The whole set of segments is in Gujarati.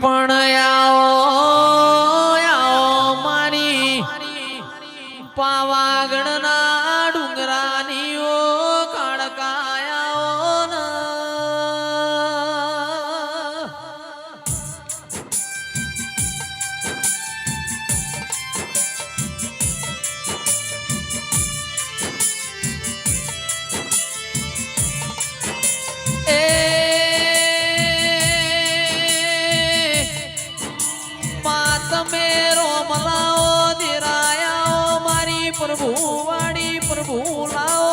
પણ આવો મારી પાવાગઢના ડુંગરાની ઓ કાળકાયાઓ પ્રભુ વાડી પ્રભુ લાવો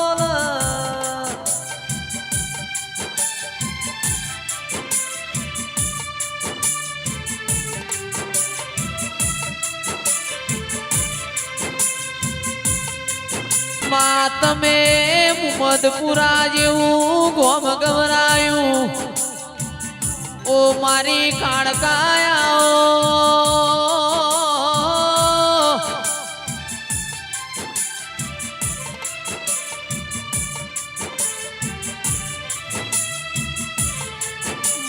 માં તમે મુમદપુરા જેવું ગોમ ગવરાયું ઓ મારી કાળકાયાઓ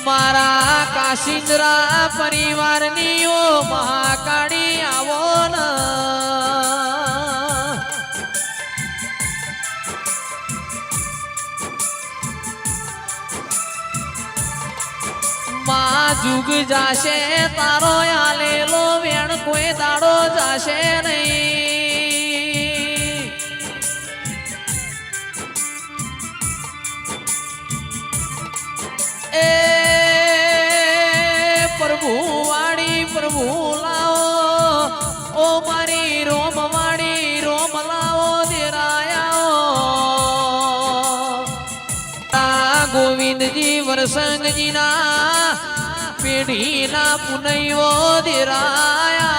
મારા કાશિંદ્રા પરિવારની ઓ મહાકાળી આવો ન માં જુગ જાશે તારો આલેલો વેણ કોઈ દાડો જાશે નહીં પ્રભુ વાડી પ્રભુ લાવો ઓ મારી રોમ વાડી રોમ લાવો દેરાયા ગોવિંદજી વરસંગજીના પેઢીના પુનૈયો દેરાયા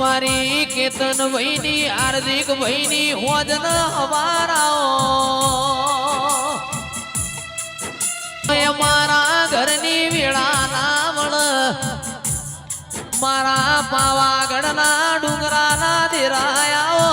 મારી કેતન ભાઈની હાર્દિક ભાઈની હોજન હવારાઓ મારા ઘરની વેળા નાવણ મારા પાવાગઢના ડુંગરાના દેરાયાઓ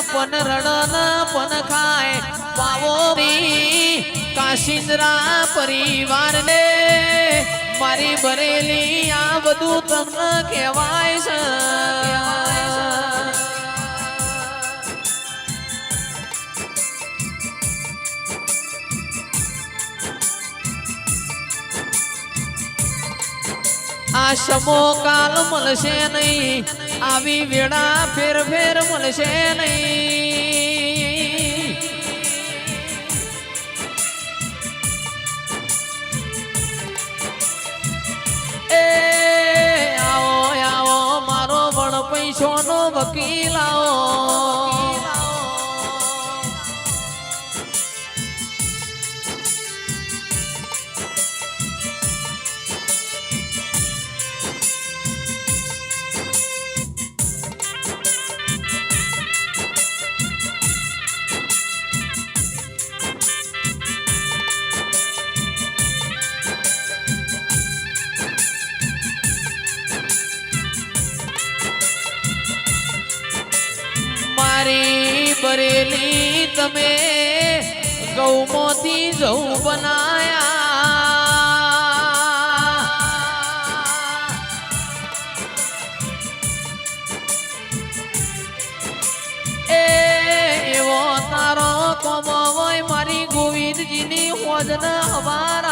પન રડન પન ખાય પાવો કાશિંદ્રા પરિવાર ને મારી બરેલી આ બધું તમને કહેવાય છે આ સમો કાલ મળશે નહીં આવી વેળા ફેર ફેર મળશે નહીં એ આવો આવો મારો વણ પૈસો નો વકીલ આવો મારી બરેલી તમે ગૌમોથી જૌ બનાયા એવો તારો કોમો હોય મારી ગોવિંદજીની હોજન હવાર